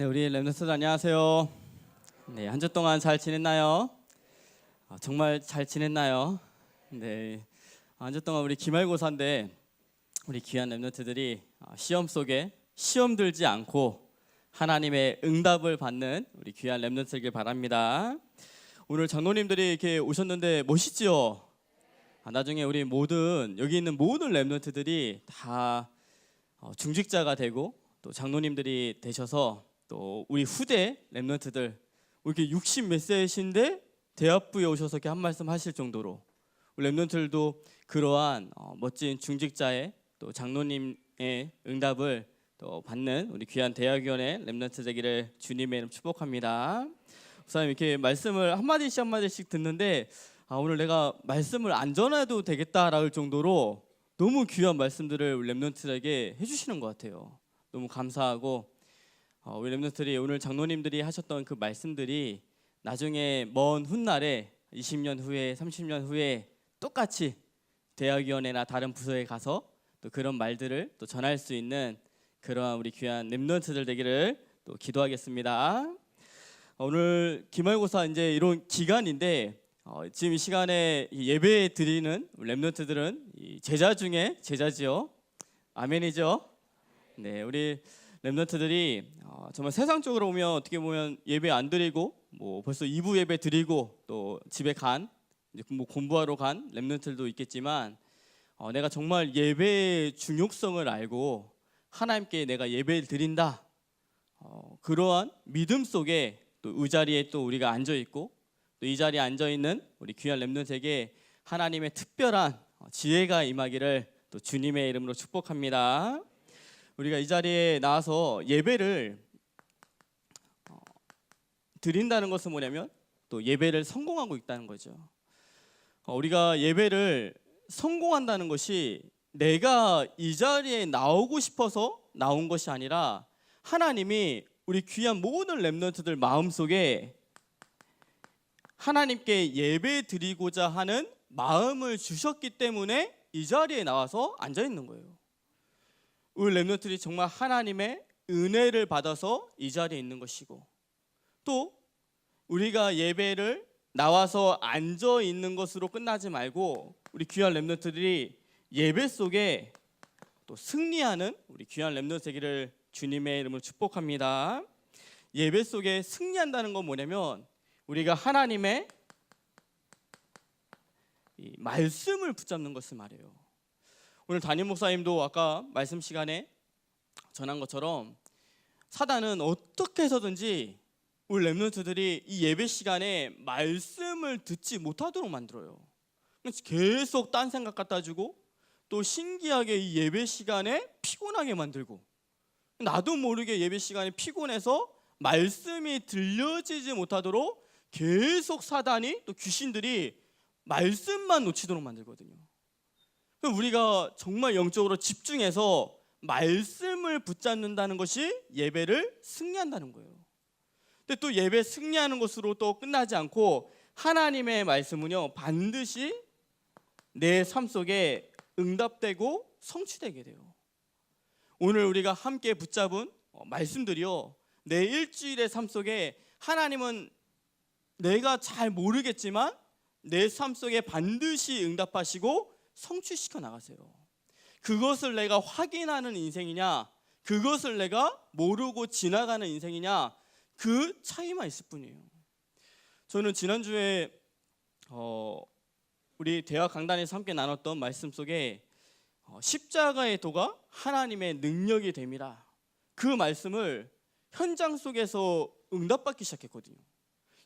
네, 우리 렘넌트들 안녕하세요. 네, 한 주 동안 잘 지냈나요? 정말 잘 지냈나요? 네, 한 주 동안 우리 기말고사인데 우리 귀한 렘넌트들이 시험 속에 시험 들지 않고 하나님의 응답을 받는 우리 귀한 렘넌트들 바랍니다. 오늘 장로님들이 이렇게 오셨는데 멋있지요? 나중에 우리 모든 여기 있는 모든 렘넌트들이 다 중직자가 되고 또 장로님들이 되셔서 또 우리 후대 렘넌트들 이렇게 60 몇 세이신데 대학부에 오셔서 이렇게 한 말씀 하실 정도로 우리 렘넌트들도 그러한 멋진 중직자의 또 장로님의 응답을 또 받는 우리 귀한 대학위원회 렘넌트 되기를 주님의 이름 축복합니다. 목사님 이렇게 말씀을 한마디씩 듣는데 오늘 내가 말씀을 안 전해도 되겠다라는 정도로 너무 귀한 말씀들을 우리 렘넌트들에게 해주시는 것 같아요. 너무 감사하고 우리 렘넌트들이 오늘 장로님들이 하셨던 그 말씀들이 나중에 먼 훗날에 20년 후에 30년 후에 똑같이 대학위원회나 다른 부서에 가서 또 그런 말들을 또 전할 수 있는 그러한 우리 귀한 렘넌트들 되기를 또 기도하겠습니다. 오늘 기말고사 이제 이런 기간인데 지금 이 시간에 예배 드리는 렘넌트들은 제자 중에 제자지요. 아멘이죠. 네, 우리 렘넌트들이 정말 세상적으로 보면 어떻게 보면 예배 안 드리고 뭐 벌써 2부 예배 드리고 또 집에 간 이제 뭐 공부하러 간 렘넌트들도 있겠지만 내가 정말 예배의 중요성을 알고 하나님께 내가 예배를 드린다 그러한 믿음 속에 또 의자리에 또 우리가 앉아 있고 또 이 자리에 앉아 있는 우리 귀한 렘넌트에게 하나님의 특별한 지혜가 임하기를 또 주님의 이름으로 축복합니다. 우리가 이 자리에 나와서 예배를 드린다는 것은 뭐냐면 또 예배를 성공하고 있다는 거죠. 우리가 예배를 성공한다는 것이 내가 이 자리에 나오고 싶어서 나온 것이 아니라 하나님이 우리 귀한 모든 렘넌트들 마음속에 하나님께 예배 드리고자 하는 마음을 주셨기 때문에 이 자리에 나와서 앉아 있는 거예요. 우리 렘넌트들이 정말 하나님의 은혜를 받아서 이 자리에 있는 것이고 또 우리가 예배를 나와서 앉아 있는 것으로 끝나지 말고 우리 귀한 렘넌트들이 예배 속에 또 승리하는 우리 귀한 렘넌트 되기를 주님의 이름으로 축복합니다. 예배 속에 승리한다는 건 뭐냐면 우리가 하나님의 이 말씀을 붙잡는 것을 말해요. 오늘 담임 목사님도 아까 말씀 시간에 전한 것처럼 사단은 어떻게 해서든지 우리 렘넌트들이 이 예배 시간에 말씀을 듣지 못하도록 만들어요. 계속 딴 생각 갖다 주고 또 신기하게 이 예배 시간에 피곤하게 만들고 나도 모르게 예배 시간에 피곤해서 말씀이 들려지지 못하도록 계속 사단이 또 귀신들이 말씀만 놓치도록 만들거든요. 우리가 정말 영적으로 집중해서 말씀을 붙잡는다는 것이 예배를 승리한다는 거예요. 근데 또 예배 승리하는 것으로 또 끝나지 않고 하나님의 말씀은요 반드시 내 삶 속에 응답되고 성취되게 돼요. 오늘 우리가 함께 붙잡은 말씀들이요 내 일주일의 삶 속에 하나님은 내가 잘 모르겠지만 내 삶 속에 반드시 응답하시고 성취시켜 나가세요. 그것을 내가 확인하는 인생이냐 그것을 내가 모르고 지나가는 인생이냐 그 차이만 있을 뿐이에요. 저는 지난주에 우리 대학 강단에서 함께 나눴던 말씀 속에 십자가의 도가 하나님의 능력이 됨이라 그 말씀을 현장 속에서 응답받기 시작했거든요.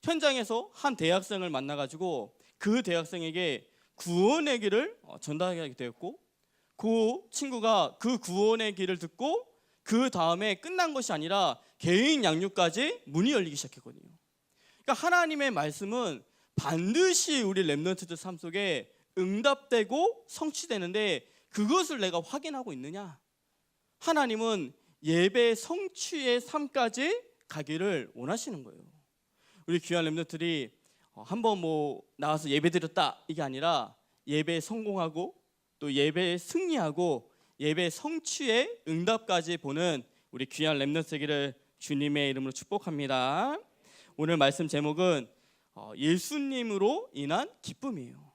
현장에서 한 대학생을 만나가지고 그 대학생에게 구원의 길을 전달하게 되었고 그 친구가 그 구원의 길을 듣고 그 다음에 끝난 것이 아니라 개인 양육까지 문이 열리기 시작했거든요. 그러니까 하나님의 말씀은 반드시 우리 렘넌트들 삶 속에 응답되고 성취되는데 그것을 내가 확인하고 있느냐? 하나님은 예배 성취의 삶까지 가기를 원하시는 거예요. 우리 귀한 렘넌트들이 한번 뭐 나와서 예배 드렸다 이게 아니라 예배 성공하고 또 예배에 승리하고 예배 성취의 응답까지 보는 우리 귀한 렘넌트 되기를 주님의 이름으로 축복합니다. 오늘 말씀 제목은 예수님으로 인한 기쁨이에요.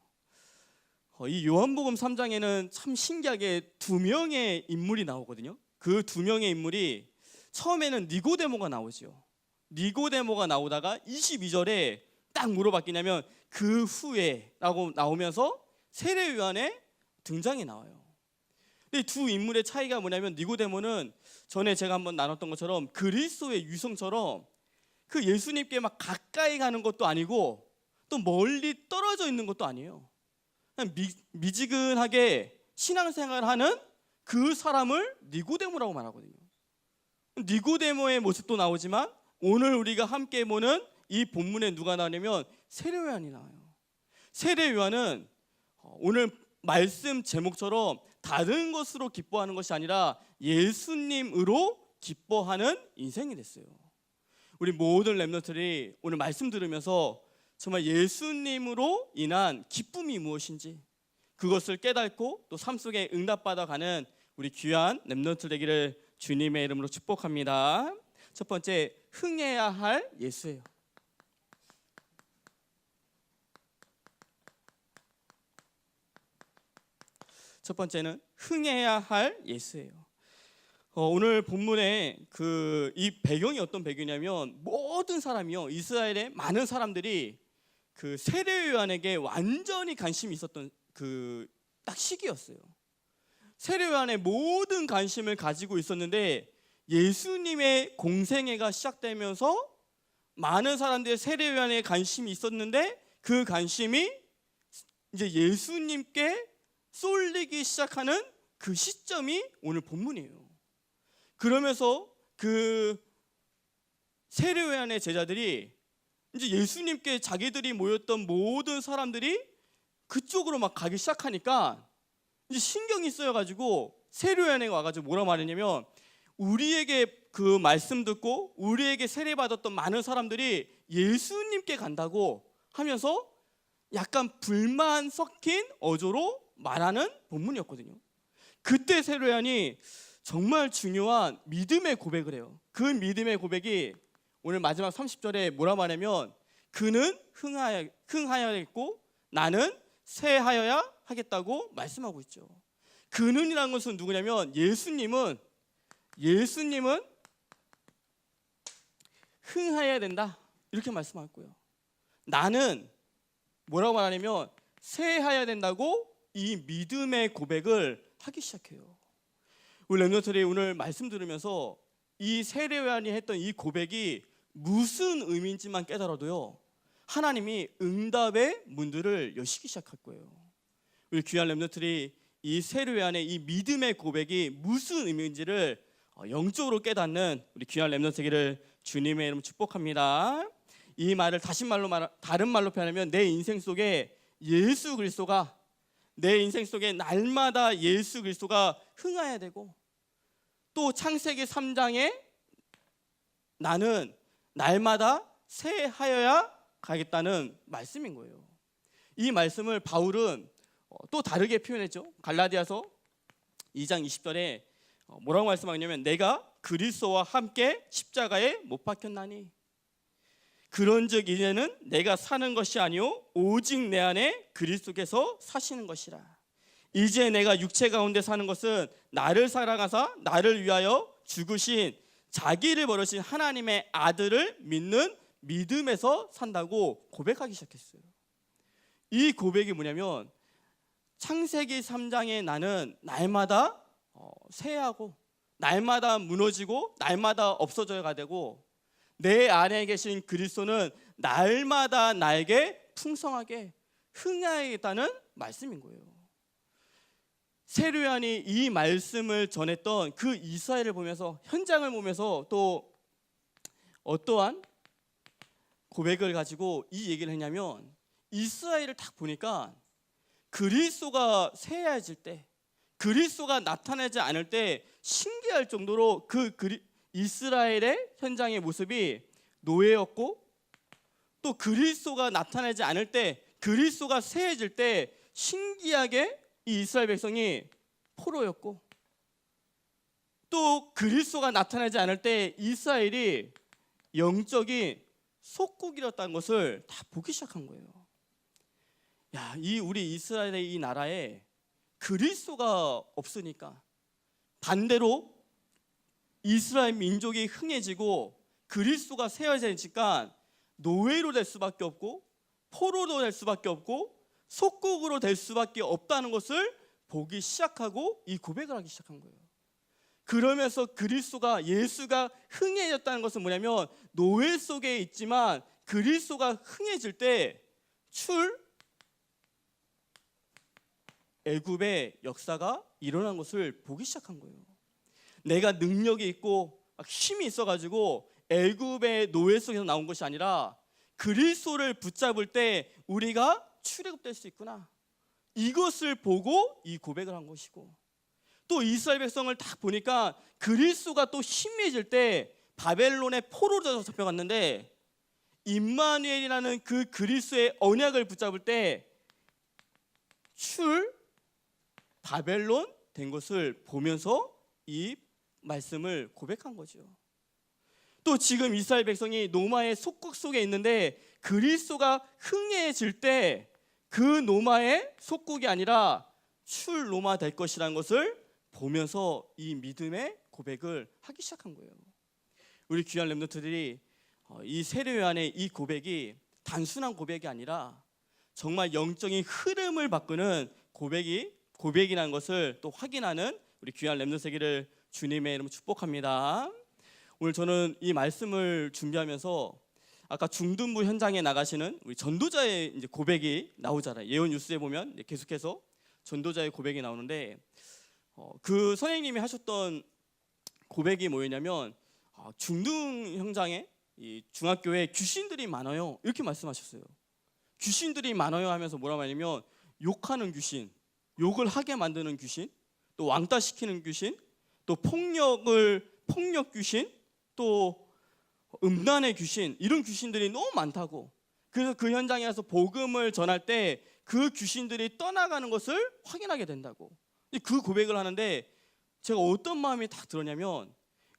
이 요한복음 3장에는 참 신기하게 두 명의 인물이 나오거든요. 그 두 명의 인물이 처음에는 니고데모가 나오죠. 니고데모가 나오다가 22절에 딱 물어봤겠냐면 그 후에 라고 나오면서 세례요한의 등장이 나와요. 근데 두 인물의 차이가 뭐냐면 니고데모는 전에 제가 한번 나눴던 것처럼 그리스도의 유성처럼 그 예수님께 막 가까이 가는 것도 아니고 또 멀리 떨어져 있는 것도 아니에요. 그냥 미지근하게 신앙생활하는 그 사람을 니고데모라고 말하거든요. 니고데모의 모습도 나오지만 오늘 우리가 함께 보는 이 본문에 누가 나오냐면 세례요한이 나와요. 세례요한은 오늘 말씀 제목처럼 다른 것으로 기뻐하는 것이 아니라 예수님으로 기뻐하는 인생이 됐어요. 우리 모든 렘넌트들이 오늘 말씀 들으면서 정말 예수님으로 인한 기쁨이 무엇인지 그것을 깨닫고 또 삶 속에 응답받아가는 우리 귀한 렘넌트 되기를 주님의 이름으로 축복합니다. 첫 번째, 흥해야 할 예수예요. 첫 번째는 흥해야 할 예수예요. 오늘 본문에 이 배경이 어떤 배경이냐면 모든 사람이요, 이스라엘의 많은 사람들이 그 세례요한에게 완전히 관심이 있었던 그 딱 시기였어요. 세례요한의 모든 관심을 가지고 있었는데 예수님의 공생애가 시작되면서 많은 사람들의 세례요한에 관심이 있었는데 그 관심이 이제 예수님께 쏠리기 시작하는 그 시점이 오늘 본문이에요. 그러면서 그 세례요한의 제자들이 이제 예수님께 자기들이 모였던 모든 사람들이 그쪽으로 막 가기 시작하니까 이제 신경이 쓰여가지고 세례요한에 와가지고 뭐라 말했냐면 우리에게 그 말씀 듣고 우리에게 세례받았던 많은 사람들이 예수님께 간다고 하면서 약간 불만 섞인 어조로 말하는 본문이었거든요. 그때 세례요한이 정말 중요한 믿음의 고백을 해요. 그 믿음의 고백이 오늘 마지막 30절에 뭐라 말하냐면 그는 흥하여야겠고 나는 쇠하여야 하겠다고 말씀하고 있죠. 그는이라는 것은 누구냐면 예수님은 흥하여야 된다 이렇게 말씀하고요. 나는 뭐라고 말하냐면 쇠하여야 된다고 이 믿음의 고백을 하기 시작해요. 우리 렘넌트들이 오늘 말씀 들으면서 이 세례요한이 했던 이 고백이 무슨 의미인지만 깨달아도요, 하나님이 응답의 문들을 여시기 시작할 거예요. 우리 귀한 렘넌트들이 이 세례요한의 이 믿음의 고백이 무슨 의미인지를 영적으로 깨닫는 우리 귀한 렘넌트들을 주님의 이름으로 축복합니다. 이 말을 다른 말로 표현하면 내 인생 속에 예수 그리스도가 내 인생 속에 날마다 예수 그리스도가 흥해야 되고 또 창세기 3장에 나는 날마다 쇠하여야 가겠다는 말씀인 거예요. 이 말씀을 바울은 또 다르게 표현했죠. 갈라디아서 2장 20절에 뭐라고 말씀하냐면 내가 그리스도와 함께 십자가에 못 박혔나니 그런즉 이제는 내가 사는 것이 아니요 오직 내 안에 그리스도께서 사시는 것이라. 이제 내가 육체 가운데 사는 것은 나를 사랑하사 나를 위하여 죽으신 자기를 버리신 하나님의 아들을 믿는 믿음에서 산다고 고백하기 시작했어요. 이 고백이 뭐냐면 창세기 3장에 나는 날마다 쇠하고 날마다 무너지고 날마다 없어져야 되고 내 안에 계신 그리스도는 날마다 나에게 풍성하게 흥하겠다는 말씀인 거예요. 세례요한이 이 말씀을 전했던 그 이스라엘을 보면서 현장을 보면서 또 어떠한 고백을 가지고 이 얘기를 했냐면 이스라엘을 딱 보니까 그리스도가 쇠해질 때 그리스도가 나타나지 않을 때 신기할 정도로 이스라엘의 현장의 모습이 노예였고 또 그리스도가 나타나지 않을 때 그리스도가 쇠해질 때 신기하게 이 이스라엘 백성이 포로였고 또 그리스도가 나타나지 않을 때 이스라엘이 영적인 속국이었다는 것을 다 보기 시작한 거예요. 야, 이 우리 이스라엘의 이 나라에 그리스도가 없으니까 반대로 이스라엘 민족이 흥해지고 그리스도가 세워지니까 노예로 될 수밖에 없고 포로로 될 수밖에 없고 속국으로 될 수밖에 없다는 것을 보기 시작하고 이 고백을 하기 시작한 거예요. 그러면서 그리스도가 예수가 흥해졌다는 것은 뭐냐면 노예 속에 있지만 그리스도가 흥해질 때 애굽의 역사가 일어난 것을 보기 시작한 거예요. 내가 능력이 있고 힘이 있어가지고 애굽의 노예 속에서 나온 것이 아니라 그리스도를 붙잡을 때 우리가 출애굽될 수 있구나, 이것을 보고 이 고백을 한 것이고, 또 이스라엘 백성을 딱 보니까 그리스도가 또 힘해질 때 바벨론의 포로로 잡혀갔는데 임마누엘이라는 그 그리스도의 언약을 붙잡을 때 바벨론 된 것을 보면서 이 말씀을 고백한 거죠. 또 지금 이스라엘 백성이 노마의 속국 속에 있는데 그리스도가 흥해질 때 그 노마의 속국이 아니라 로마 될 것이라는 것을 보면서 이 믿음의 고백을 하기 시작한 거예요. 우리 귀한 렘넌트들이 이 세례 요한의 이 고백이 단순한 고백이 아니라 정말 영적인 흐름을 바꾸는 고백이라는 것을 또 확인하는 우리 귀한 렘넌트 세기를 주님의 이름으로 축복합니다. 오늘 저는 이 말씀을 준비하면서 아까 중등부 현장에 나가시는 우리 전도자의 이제 고백이 나오잖아요. 예언 뉴스에 보면 계속해서 전도자의 고백이 나오는데 그 선생님이 하셨던 고백이 뭐였냐면 중등 현장에 이 중학교에 귀신들이 많아요, 이렇게 말씀하셨어요. 귀신들이 많아요 하면서 뭐라고 하냐면 욕하는 귀신, 욕을 하게 만드는 귀신, 또 왕따시키는 귀신, 또 폭력 귀신, 또 음란의 귀신, 이런 귀신들이 너무 많다고. 그래서 그 현장에 가서 복음을 전할 때 그 귀신들이 떠나가는 것을 확인하게 된다고. 그 고백을 하는데 제가 어떤 마음이 딱 들었냐면,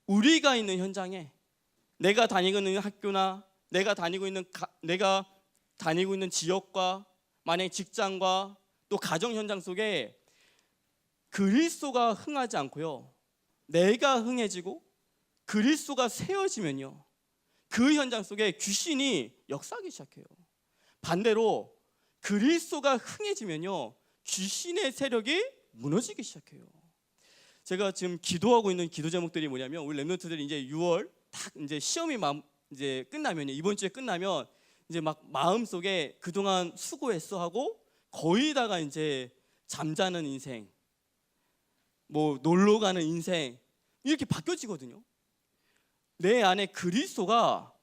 우리가 있는 현장에, 내가 다니고 있는 학교나 내가 다니고 있는 지역과 만약에 직장과 또 가정 현장 속에 그리스도가 흥하지 않고요, 내가 흥해지고 그리스도가 세워지면요, 그 현장 속에 귀신이 역사하기 시작해요. 반대로 그리스도가 흥해지면요, 귀신의 세력이 무너지기 시작해요. 제가 지금 기도하고 있는 기도 제목들이 뭐냐면, 우리 렘넌트들이 이제 6월 딱 이제 시험이 이제 끝나면, 이번 주에 끝나면 이제 막 마음속에 그동안 수고했어 하고 거의다가 이제 잠자는 인생, 뭐 놀러 가는 인생, 이렇게 바뀌어지거든요. 내 안에 그리스도가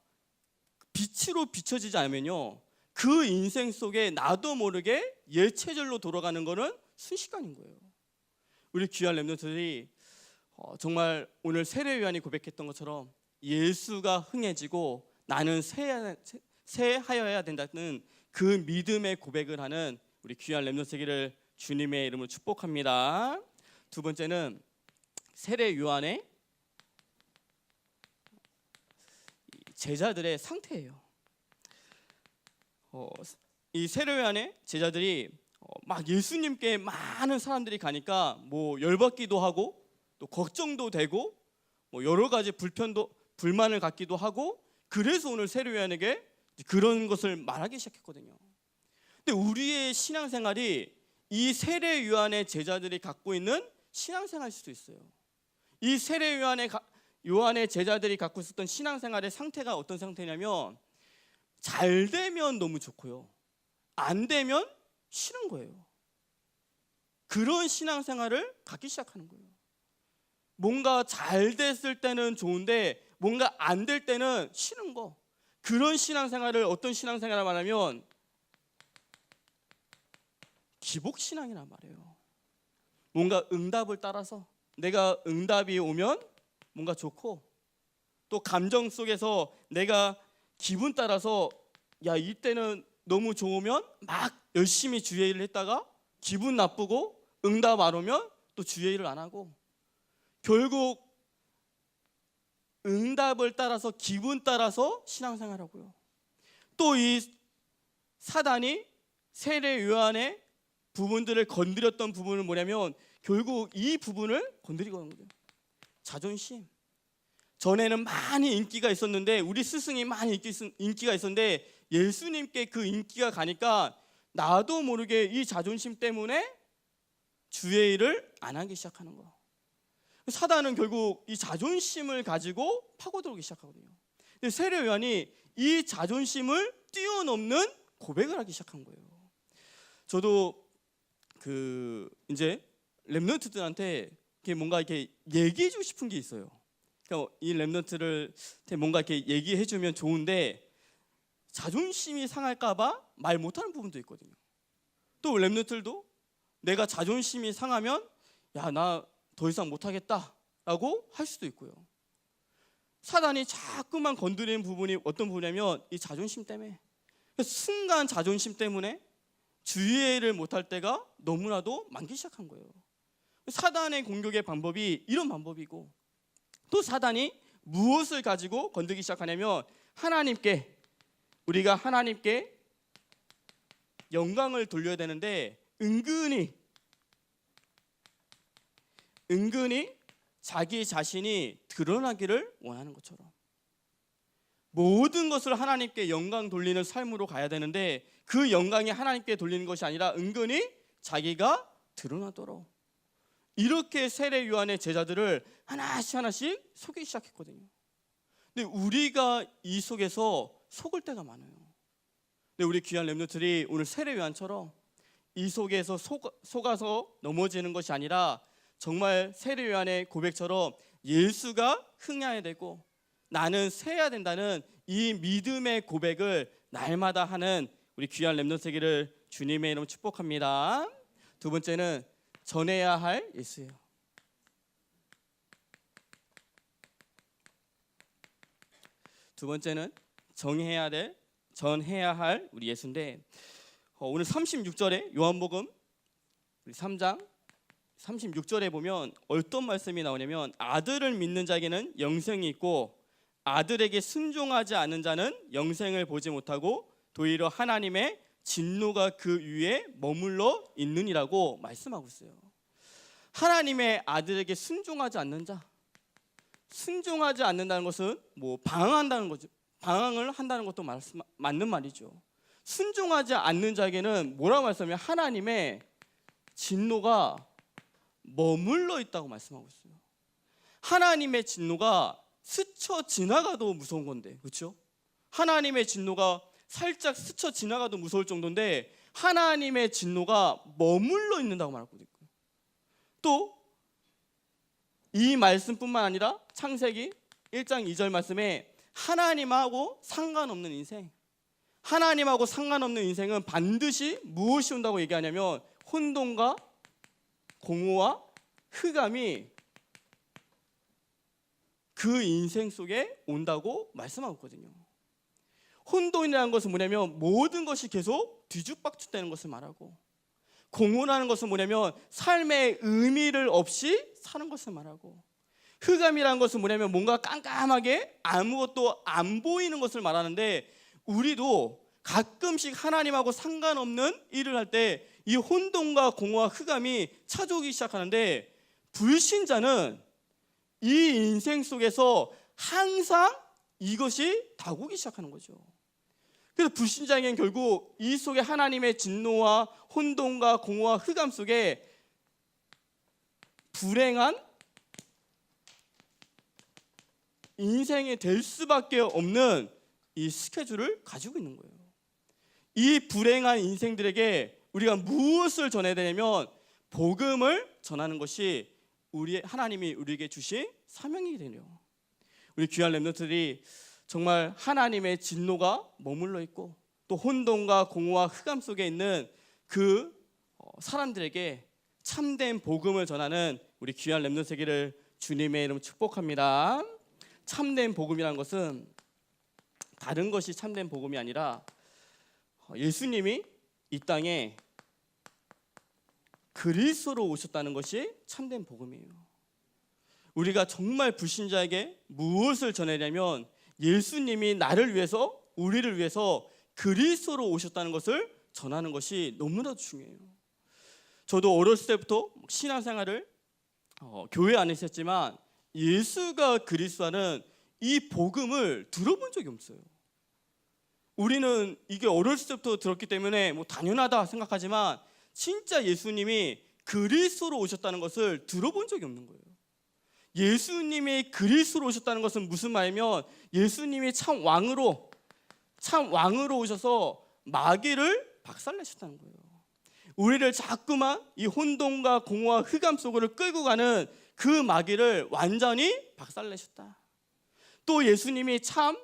빛으로 비춰지지 않으면요, 그 인생 속에 나도 모르게 예체절로 돌아가는 거는 순식간인 거예요. 우리 귀한 렘넌트들이 정말 오늘 세례 요한이 고백했던 것처럼 예수가 흥해지고 나는 새하여야 된다는 그 믿음의 고백을 하는 우리 귀한 렘넌트 세기를 주님의 이름으로 축복합니다. 두 번째는 세례 요한의 제자들의 상태예요. 이 세례 요한의 제자들이 막 예수님께 많은 사람들이 가니까 뭐 열받기도 하고 또 걱정도 되고 뭐 여러 가지 불만을 갖기도 하고, 그래서 오늘 세례 요한에게 그런 것을 말하기 시작했거든요. 근데 우리의 신앙생활이 이 세례 요한의 제자들이 갖고 있는 신앙생활일 수도 있어요. 이 세례 요한의 제자들이 갖고 있었던 신앙생활의 상태가 어떤 상태냐면, 잘 되면 너무 좋고요, 안 되면 싫은 거예요. 그런 신앙생활을 갖기 시작하는 거예요. 뭔가 잘 됐을 때는 좋은데 뭔가 안 될 때는 싫은 거. 그런 신앙생활을 어떤 신앙생활을 말하면 기복신앙이란 말이에요. 뭔가 응답을 따라서, 내가 응답이 오면 뭔가 좋고, 또 감정 속에서 내가 기분 따라서 이때는 너무 좋으면 막 열심히 주의 일을 했다가 기분 나쁘고 응답 안 오면 또 주의 일을 안 하고, 결국 응답을 따라서 기분 따라서 신앙생활하고요. 또 이 사단이 세례 요한의 부분들을 건드렸던 부분은 뭐냐면 결국 이 부분을 건드리고 하는 거죠. 자존심. 전에는 많이 인기가 있었는데 우리 스승이 많이 인기가 있었는데 예수님께 그 인기가 가니까 나도 모르게 이 자존심 때문에 주의 일을 안 하기 시작하는 거. 사단은 결국 이 자존심을 가지고 파고들기 시작하거든요. 근데 세례 요한이 이 자존심을 뛰어넘는 고백을 하기 시작한 거예요. 저도 이제 렘넌트들한테 뭔가 이렇게 얘기해주고 싶은 게 있어요. 그러니까 이 렘넌트를 뭔가 이렇게 얘기해주면 좋은데 자존심이 상할까봐 말 못하는 부분도 있거든요. 또 렘넌트들도 내가 자존심이 상하면 야, 나 더 이상 못하겠다라고 할 수도 있고요. 사단이 자꾸만 건드리는 부분이 어떤 부분이냐면 이 자존심 때문에, 순간 자존심 때문에 주의를 못할 때가 너무나도 많기 시작한 거예요. 사단의 공격의 방법이 이런 방법이고, 또 사단이 무엇을 가지고 건드리기 시작하냐면 우리가 하나님께 영광을 돌려야 되는데 은근히 자기 자신이 드러나기를 원하는 것처럼 모든 것을 하나님께 영광 돌리는 삶으로 가야 되는데 그 영광이 하나님께 돌리는 것이 아니라 은근히 자기가 드러나도록 이렇게 세례 요한의 제자들을 하나씩 속이기 시작했거든요. 근데 우리가 이 속에서 속을 때가 많아요. 근데 우리 귀한 렘넌트들이 오늘 세례 요한처럼 이 속에서 속아서 넘어지는 것이 아니라 정말 세례 요한의 고백처럼 예수가 흥해야 되고 나는 세야 된다는 이 믿음의 고백을 날마다 하는 우리 귀한 렘넌트 되기를 주님의 이름으로 축복합니다. 두 번째는 전해야 할 예수예요. 두 번째는 전해야 할 우리 예수인데 오늘 36절에 요한복음 우리 3장 36절에 보면 어떤 말씀이 나오냐면 아들을 믿는 자에게는 영생이 있고 아들에게 순종하지 않는 자는 영생을 보지 못하고 도리어 하나님의 진노가 그 위에 머물러 있느니라고 말씀하고 있어요. 하나님의 아들에게 순종하지 않는 자, 순종하지 않는다는 것은 방황한다는 거죠. 방황을 한다는 것도 맞는 말이죠. 순종하지 않는 자에게는 뭐라고 말씀하면 하나님의 진노가 머물러 있다고 말씀하고 있어요. 하나님의 진노가 스쳐 지나가도 무서운 건데, 그렇죠? 하나님의 진노가 살짝 스쳐 지나가도 무서울 정도인데 하나님의 진노가 머물러 있는다고 말하고 있고요. 또 이 말씀뿐만 아니라 창세기 1장 2절 말씀에 하나님하고 상관없는 인생, 하나님하고 상관없는 인생은 반드시 무엇이 온다고 얘기하냐면 혼돈과 공허와 흑암이 그 인생 속에 온다고 말씀하고 있거든요. 혼돈이라는 것은 뭐냐면 모든 것이 계속 뒤죽박죽되는 것을 말하고, 공허라는 것은 뭐냐면 삶의 의미를 없이 사는 것을 말하고, 흑암이라는 것은 뭐냐면 뭔가 깜깜하게 아무것도 안 보이는 것을 말하는데 우리도 가끔씩 하나님하고 상관없는 일을 할 때 이 혼돈과 공허와 흑암이 찾아오기 시작하는데 불신자는 이 인생 속에서 항상 이것이 다가오기 시작하는 거죠. 그래서 불신자에게는 결국 이 속에 하나님의 진노와 혼돈과 공허와 흑암 속에 불행한 인생이 될 수밖에 없는 이 스케줄을 가지고 있는 거예요. 이 불행한 인생들에게 우리가 무엇을 전해야 되냐면 복음을 전하는 것이 하나님이 우리에게 주신 사명이 되네요. 우리 귀한 렘넌트들이 정말 하나님의 진노가 머물러 있고 또 혼돈과 공허와 흑암 속에 있는 그 사람들에게 참된 복음을 전하는 우리 귀한 렘넌트 되기를 주님의 이름으로 축복합니다. 참된 복음이라는 것은 다른 것이 참된 복음이 아니라 예수님이 이 땅에 그리스도로 오셨다는 것이 참된 복음이에요. 우리가 정말 불신자에게 무엇을 전하려면 예수님이 나를 위해서, 우리를 위해서 그리스도로 오셨다는 것을 전하는 것이 너무나도 중요해요. 저도 어렸을 때부터 신앙생활을 교회 안에 있었지만 예수가 그리스도라는 이 복음을 들어본 적이 없어요. 우리는 이게 어렸을 때부터 들었기 때문에 뭐 당연하다 생각하지만 진짜 예수님이 그리스도로 오셨다는 것을 들어본 적이 없는 거예요. 예수님이 그리스도로 오셨다는 것은 무슨 말이면 예수님이 참 왕으로 오셔서 마귀를 박살내셨다는 거예요. 우리를 자꾸만 이 혼돈과 공허와 흑암 속으로 끌고 가는 그 마귀를 완전히 박살내셨다. 또 예수님이 참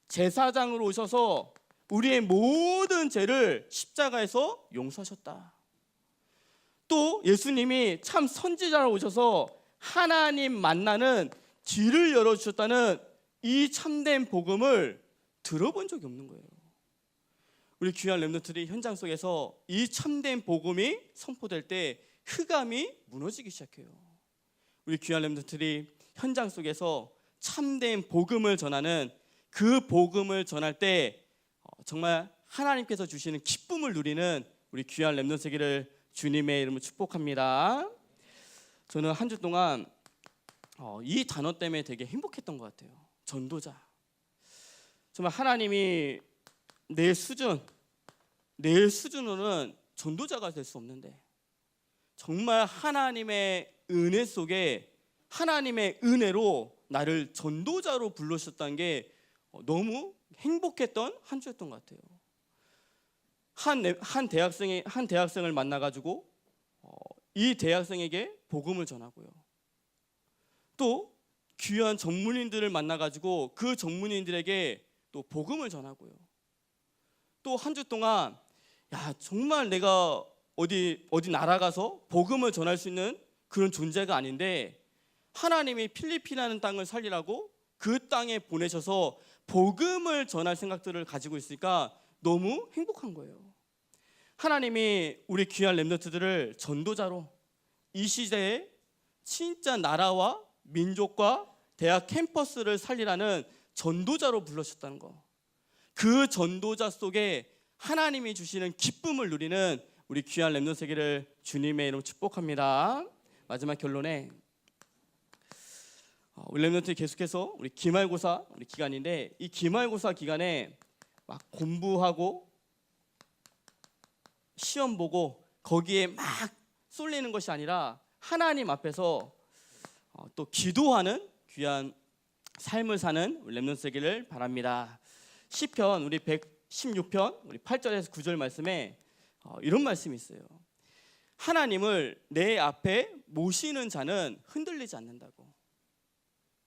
제사장으로 오셔서 우리의 모든 죄를 십자가에서 용서하셨다. 또 예수님이 참 선지자로 오셔서 하나님 만나는 길을 열어주셨다는 이 참된 복음을 들어본 적이 없는 거예요. 우리 귀한 렘넌트들이 현장 속에서 이 참된 복음이 선포될 때 흑암이 무너지기 시작해요. 우리 귀한 렘넌트들이 현장 속에서 참된 복음을 전하는 그 복음을 전할 때 정말 하나님께서 주시는 기쁨을 누리는 우리 귀한 렘넌트 되기를 주님의 이름으로 축복합니다. 저는 한 주 동안 이 단어 때문에 되게 행복했던 것 같아요. 전도자. 정말 하나님이 내 수준으로는 전도자가 될 수 없는데 정말 하나님의 은혜 속에 하나님의 은혜로 나를 전도자로 불러주셨다는 게 너무 행복했던 한 주였던 것 같아요. 한 대학생을 만나가지고 이 대학생에게 복음을 전하고요. 또 귀한 전문인들을 만나가지고 그 전문인들에게 또 복음을 전하고요. 또 한 주 동안 정말 내가 어디 나라 가서 복음을 전할 수 있는 그런 존재가 아닌데 하나님이 필리핀이라는 땅을 살리라고 그 땅에 보내셔서 복음을 전할 생각들을 가지고 있으니까 너무 행복한 거예요. 하나님이 우리 귀한 렘넌트들을 전도자로 이 시대에 진짜 나라와 민족과 대학 캠퍼스를 살리라는 전도자로 불러주셨다는 거. 그 전도자 속에 하나님이 주시는 기쁨을 누리는 우리 귀한 렘넌트 세계를 주님의 이름으로 축복합니다. 마지막 결론에 우리 렘넌트 계속해서 우리 기말고사 우리 기간인데 이 기말고사 기간에 막 공부하고 시험 보고 거기에 막 쏠리는 것이 아니라 하나님 앞에서 또 기도하는 귀한 삶을 사는 우리 렘넌트 되기를 바랍니다. 시편 우리 116편 우리 8절에서 9절 말씀에 이런 말씀이 있어요. 하나님을 내 앞에 모시는 자는 흔들리지 않는다고.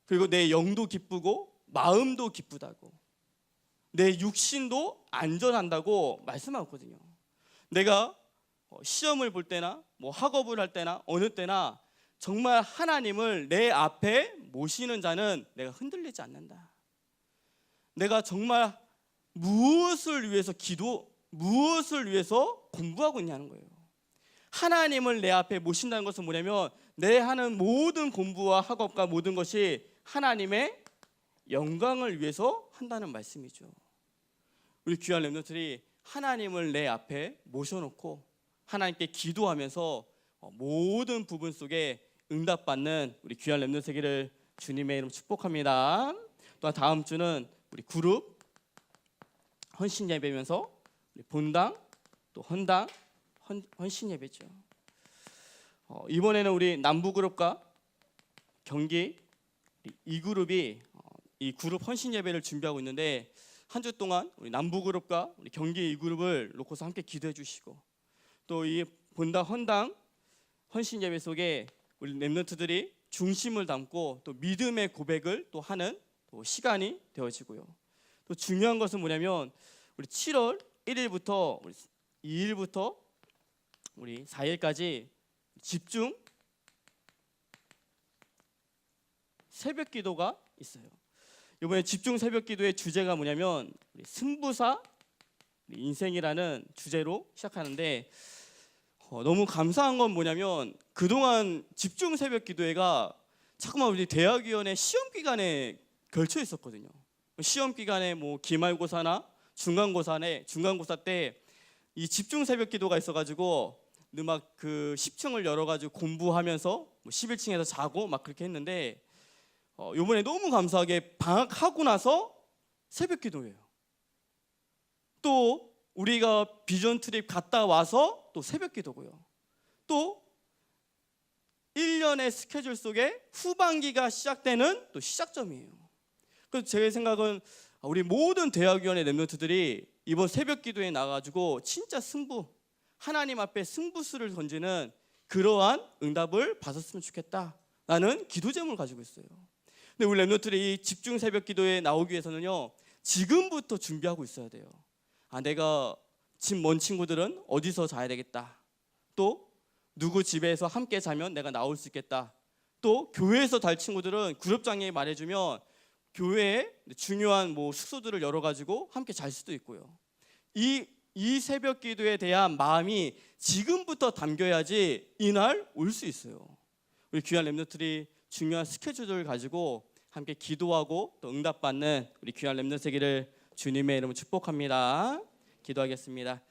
그리고 내 영도 기쁘고 마음도 기쁘다고. 내 육신도 안전한다고 말씀하거든요. 내가 시험을 볼 때나 뭐 학업을 할 때나 어느 때나 정말 하나님을 내 앞에 모시는 자는 내가 흔들리지 않는다. 내가 정말 무엇을 위해서 무엇을 위해서 공부하고 있냐는 거예요. 하나님을 내 앞에 모신다는 것은 뭐냐면 내 하는 모든 공부와 학업과 모든 것이 하나님의 영광을 위해서 한다는 말씀이죠. 우리 귀한 렘넌트들이 하나님을 내 앞에 모셔놓고 하나님께 기도하면서 모든 부분 속에 응답받는 우리 귀한 렘넌트 세계를 주님의 이름 축복합니다. 또한 다음 주는 우리 그룹 헌신 예배면서 우리 본당 또 헌당 헌신 예배죠. 이번에는 우리 남부 그룹과 경기 이 그룹이 이 그룹 헌신 예배를 준비하고 있는데 한 주 동안 우리 남부 그룹과 우리 경기 이 그룹을 놓고서 함께 기도해 주시고 또 이 본당 헌당 헌신 예배 속에 우리 렘넌트들이 중심을 담고 또 믿음의 고백을 또 하는 또 시간이 되어지고요. 또 중요한 것은 뭐냐면 우리 7월 1일부터 우리 2일부터 우리 4일까지 집중 새벽 기도가 있어요. 이번에 집중 새벽 기도의 주제가 뭐냐면 우리 승부사 인생이라는 주제로 시작하는데 너무 감사한 건 뭐냐면 그동안 집중 새벽 기도회가 자꾸만 우리 대학위원회 시험 기간에 걸쳐 있었거든요. 시험 기간에 뭐 기말고사나 중간고사 때 이 집중 새벽 기도가 있어가지고 막 그 10층을 열어가지고 공부하면서 뭐 11층에서 자고 막 그렇게 했는데 이번에 너무 감사하게 방학하고 나서 새벽 기도예요. 또 우리가 비전 트립 갔다 와서 또 새벽 기도고요. 또 1년의 스케줄 속에 후반기가 시작되는 또 시작점이에요. 그래서 제 생각은 우리 모든 대학위원회 랩런트들이 이번 새벽 기도에 나가지고 진짜 하나님 앞에 승부수를 던지는 그러한 응답을 받았으면 좋겠다라는 기도 제목을 가지고 있어요. 근데 우리 랩런트들이 이 집중 새벽 기도에 나오기 위해서는요, 지금부터 준비하고 있어야 돼요. 내가 집 먼 친구들은 어디서 자야 되겠다. 또 누구 집에서 함께 자면 내가 나올 수 있겠다. 또 교회에서 잘 친구들은 그룹장에 말해주면 교회에 중요한 뭐 숙소들을 열어가지고 함께 잘 수도 있고요. 이 새벽 기도에 대한 마음이 지금부터 담겨야지 이날 올 수 있어요. 우리 귀한 랩런트들이 중요한 스케줄을 가지고 함께 기도하고 또 응답받는 우리 귀한 랩런트 되기를 주님의 이름으로 축복합니다. 기도하겠습니다.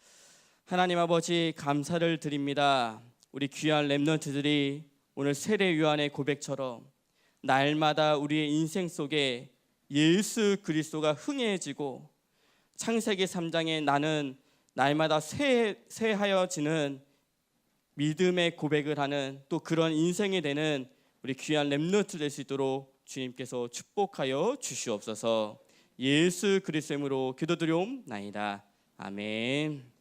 하나님 아버지, 감사를 드립니다. 우리 귀한 랩런트들이 오늘 세례 요한의 고백처럼 날마다 우리의 인생 속에 예수 그리스도가 흥해지고 창세기 3장에 나는 날마다 새하여지는 믿음의 고백을 하는 또 그런 인생이 되는 우리 귀한 랩런트 될 수 있도록 주님께서 축복하여 주시옵소서. 예수 그리스도의 이름으로 기도드리옵나이다. 아멘.